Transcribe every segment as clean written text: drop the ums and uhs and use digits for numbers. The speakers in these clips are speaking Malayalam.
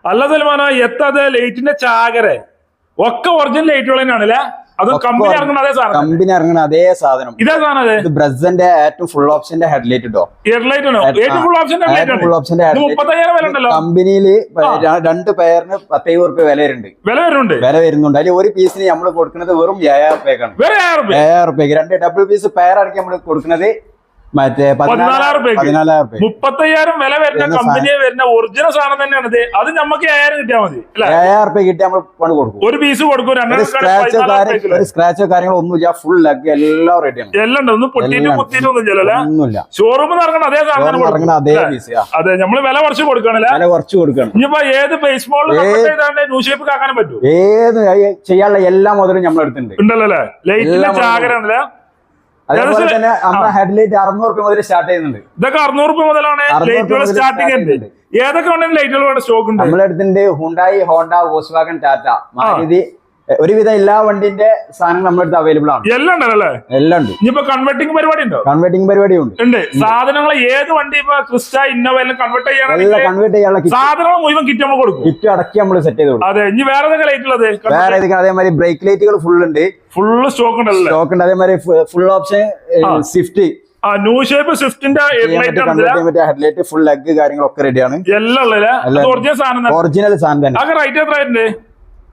അല്ല സൽമാനോ എത്തത് ലൈറ്റിന്റെ ചാകരെ ഒക്കെ ഒറിജിനൽ ലൈറ്റുകൾ തന്നെയാണല്ലേ? അത് കമ്പനി ഇറങ്ങുന്ന അതേ സാധനം? കമ്പനി ഇറങ്ങുന്ന അതേ സാധനം. ഇതേ സാധനം ഇത് ബ്രസന്റെ ഏറ്റവും ഫുൾ ഓപ്ഷന്റെ ഹെഡ്ലൈറ്റ് കേട്ടോ. ഹെഡ്ലൈറ്റ് ഫുൾ ഓപ്ഷന്റെ കമ്പനിയില് 2 പെയറിന് 10,000 വില വരുന്നുണ്ട്. അതിൽ ഒരു പീസിന് നമ്മൾ കൊടുക്കുന്നത് വെറും 7,000 രൂപയ്ക്കാണ്. 7,000 രൂപയ്ക്ക് 2 ഡബിൾ പീസ് പെയർ അടക്കി നമ്മൾ കൊടുക്കുന്നത് മറ്റേ 14,000 രൂപ. 35,000 വില വരുന്ന കമ്പനിയെ വരുന്ന ഒറിജിനൽ സാധനം തന്നെയാണ് ഇത്. അത് നമുക്ക് 7,000 കിട്ടിയാൽ മതി. 7,000 രൂപ കിട്ടിയാൽ നമ്മൾ പണി കൊടുക്കും. ഒരു പീസ് കൊടുക്കും. സ്ക്രാച്ചോ കാര്യങ്ങളോ ഒന്നുമില്ല. ഫുൾ ലെഗ് എല്ലാം റെഡിയാണ്. എല്ലാം ഉണ്ട്. ഒന്നും പൊട്ടിയിട്ട് കുത്തിയിട്ടൊന്നുമില്ല. ഷോറൂമിൽ ഇറങ്ങണ അതേ സാധനം. അതേ പീസ്. അതെ, നമ്മള് വില കുറച്ച് കൊടുക്കണല്ലേ? വില കുറച്ച് കൊടുക്കണം. ഇനിയിപ്പോ ഏത് ബേസ് മോഡൽ ന്യൂ ഷേപ്പ് ആക്കാനും പറ്റും. ഏത് ചെയ്യാനുള്ള എല്ലാ മുതലും നമ്മൾ എടുത്തിട്ടുണ്ട്. ഉണ്ടല്ലോ ലൈറ്റിന്റെ ചാകരാണല്ലേ? അതേപോലെ തന്നെ നമ്മുടെ ഹെഡ്ലൈറ്റ് 600 രൂപ മുതൽ സ്റ്റാർട്ട് ചെയ്യുന്നുണ്ട്. ഇതൊക്കെ 600 രൂപ മുതലാണ് ലൈറ്റുകൾ സ്റ്റാർട്ടിംഗ് ഉണ്ട്. ഏതൊക്കെ ലൈറ്റുകൾ സ്റ്റോക്ക് ഉണ്ട്? നമ്മുടെ അടുത്തുണ്ട് Hyundai, Honda, Volkswagen, Tata, Maruti. ഒരുവിധം എല്ലാ വണ്ടിന്റെ സാധനങ്ങൾ നമ്മുടെ അടുത്ത് അവൈലബിൾ ആണ്. എല്ലാം ഉണ്ടല്ലേ? എല്ലാം ഉണ്ട്. ഇനിയിപ്പോ കൺവെർട്ടിംഗ് പരിപാടി ഉണ്ടോ? കൺവെർട്ടിംഗ് പരിപാടി ഉണ്ട്. സാധനങ്ങൾ ഏത് വണ്ടി ഇപ്പൊ ക്രിസ്റ്റ, ഇന്നോവ എല്ലാം കൺവെർട്ട് ചെയ്യാനുള്ള സാധനങ്ങൾ മുഴുവൻ കിറ്റ് നമ്മൾ കൊടുക്കും. കിറ്റ് അടക്കി നമ്മൾ സെറ്റ് ചെയ്ത് കൊടുക്കും. അതെ. ഇനി വേറെ ഏതൊക്കെ ലൈറ്റ് ഉള്ളത്? വേറെ ഏതൊക്കെ? അതേമാതിരി ബ്രേക്ക് ലൈറ്റുകൾ ഫുൾ ഉണ്ട്. ഫുള്ള് സ്റ്റോക്ക് ഉണ്ടല്ലോ? സ്റ്റോക്ക് ഉണ്ട്. അതേമാതിരി full option swift, new shape സ്വിഫ്റ്റിന്റെ ഹെഡ്ലൈറ്റ്, ഫുൾ ലെഗ് കാര്യങ്ങളൊക്കെ റെഡിയാണ്. എല്ലാം ഉള്ളത് ഒറിജിനൽ സാധനം തന്നെ. റേറ്റ് എത്രയായിട്ടുണ്ട്?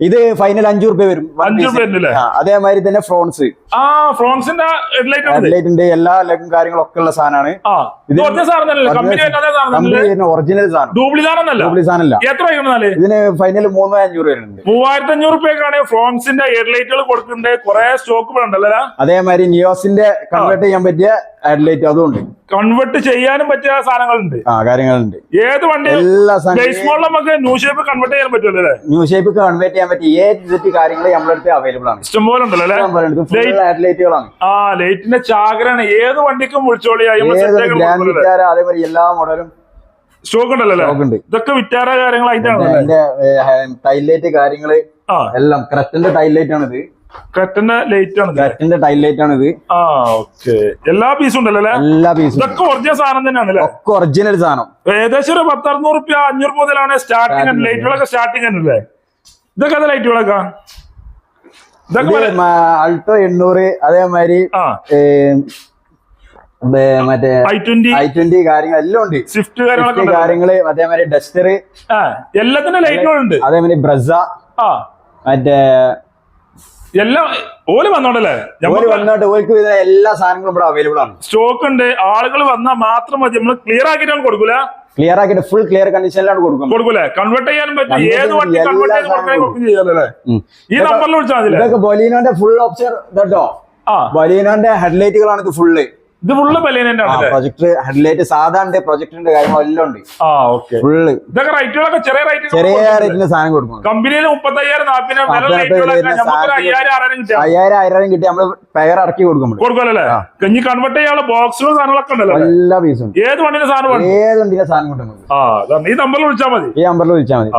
ഇത് ഫൈനൽ 5 രൂപ വരും. 5 രൂപ. അതേമാതിരി തന്നെ ഫ്രോൺസ്, ഫ്രോൺസിന്റെ ഹെഡ്ലൈറ്റ് ഉണ്ട്. എല്ലാ ലെഗും കാര്യങ്ങളൊക്കെ ഉള്ള സാധനമാണ്. ഒറിജിനൽ സാധനം. ഡ്യൂപ്ലി സാധനമല്ല. ഇതിന് ഫൈനൽ 3,500 വരുന്നുണ്ട്. 3,500 രൂപയ്ക്കാണ് ഫ്രോൺസിന്റെ ഹെഡ്ലൈറ്റുകൾ കൊടുക്കുന്നുണ്ട്. കുറെ സ്റ്റോക്ക് ഉണ്ടല്ലോ. അതേമാതിരി നിയോസിന്റെ കൺവേർട്ട് ചെയ്യാൻ പറ്റിയ ഹെഡ്ലൈറ്റ് അതും ഉണ്ട്. കൺവേർട്ട് ചെയ്യാനും പറ്റിയ സാധനങ്ങളുണ്ട്. കാര്യങ്ങളുണ്ട്. ഏത് വണ്ടി ബേസ് മോഡൽ നമുക്ക് ന്യൂ ഷേപ്പ് കൺവേർട്ട് ചെയ്യാൻ പറ്റുമല്ലോ? ന്യൂ ഷേപ്പ് കൺവേർട്ട് ചെയ്യാൻ പറ്റിയ ഏത് കാര്യങ്ങൾ നമ്മുടെ അടുത്ത് അവൈലബിൾ ആണ്. ഇഷ്ടംപോലെ ഉണ്ടല്ലോ. ലൈറ്റുകളാണ്. ലൈറ്റിന്റെ ചാകരാണ്. ഏത് വണ്ടിക്കും വിളിച്ചോളി. അതേമാതിരി എല്ലാ മോഡലും സ്റ്റോക്ക് ഉണ്ടല്ലോ. ഇതൊക്കെ വിറ്റാര കാര്യങ്ങൾ. അതിന്റെ ടൈലൈറ്റ് കാര്യങ്ങള് എല്ലാം ക്രെറ്റന്റെ ടൈലൈറ്റ് ആണിത്. ക്രെറ്റന്റെ ലൈറ്റ് ആണ്. ക്രെറ്റന്റെ ടൈലൈറ്റ് ആണിത്. എല്ലാ പീസും ഉണ്ടല്ലോ? എല്ലാ പീസും. ഇതൊക്കെ ഒറിജിനൽ സാധനം തന്നെയാണല്ലേ? ഒക്കെ ഒറിജിനൽ സാധനം. ഏകദേശം ഒരു 10-600 രൂപ 500 മുതലാണ് സ്റ്റാർട്ടിംഗ്. ലൈറ്റുകളൊക്കെ സ്റ്റാർട്ടിംഗ് അല്ലേ? ഇതൊക്കെ ലൈറ്റുകളൊക്കെ അൾട്ടോ 800. അതേമാതിരി മറ്റേ i20 കാര്യങ്ങൾ എല്ലാം ഉണ്ട്. സ്വിഫ്റ്റ് കാര്യങ്ങള് അതേമാതിരി ഡസ്റ്റർ എല്ലാത്തിന്റെ ലൈറ്റുകളുണ്ട്. അതേമാതിരി ബ്രസ മറ്റേ എല്ലാം ഓല് വന്നോണ്ടല്ലേ? വന്നോട്ട് ഓൽക്ക് എല്ലാ സാധനങ്ങളും ഇവിടെ അവൈലബിൾ ആണ്. സ്റ്റോക്ക് ഉണ്ട്. ആളുകൾ വന്നാൽ മാത്രം മതി. നമ്മൾ ക്ലിയർ ആക്കിയിട്ടാണ് കൊടുക്കൂല? ക്ലിയർ ആക്കിയിട്ട് ഫുൾ ക്ലിയർ കണ്ടീഷനിലാണ് കൊടുക്കൂലേ? കൺവേർട്ട് ചെയ്യാനും പറ്റും. ഏത് വണ്ടി കൺവേർട്ട് ചെയ്യാനല്ലേ? ഈ നമ്പറിൽ വിളിച്ചാൽ മതി. ഇതൊക്കെ ബൊലീനോന്റെ ഫുൾ ഓപ്ഷൻ കേട്ടോ. ബൊലീനോന്റെ ഹെഡ്ലൈറ്റുകളാണ് ഇത് ഫുള്ള്. ഇത് ഫുള്ള് ബൊലീനോന്റെ പ്രൊജക്ടർ ഹെഡ്ലൈറ്റ് സാധാരണ പ്രൊജക്ടറിന്റെ കാര്യങ്ങളെല്ലാം ഉണ്ട്. ഫുള്ള്. ഇതൊക്കെ റേറ്റുകളൊക്കെ ചെറിയ റേറ്റിന് സാധനം കൊടുക്കും. കമ്പനിയിൽ 35,000 5,000 കിട്ടി നമ്മള് പെയർ ഇറക്കി കൊടുക്കുമല്ലേ? ഇനി കൺവേർട്ട് ചെയ്യാനുള്ള ബോക്സുകളും സാധനങ്ങളൊക്കെ ഉണ്ടല്ലോ? എല്ലാ പീസും. ഏത് വണ്ടിന്റെ സാധനം? ഏത് വണ്ടിന്റെ സാധനം കിട്ടും. ഈ നമ്പറിൽ വിളിച്ചാൽ മതി. ഈ നമ്പറിൽ വിളിച്ചാൽ മതി.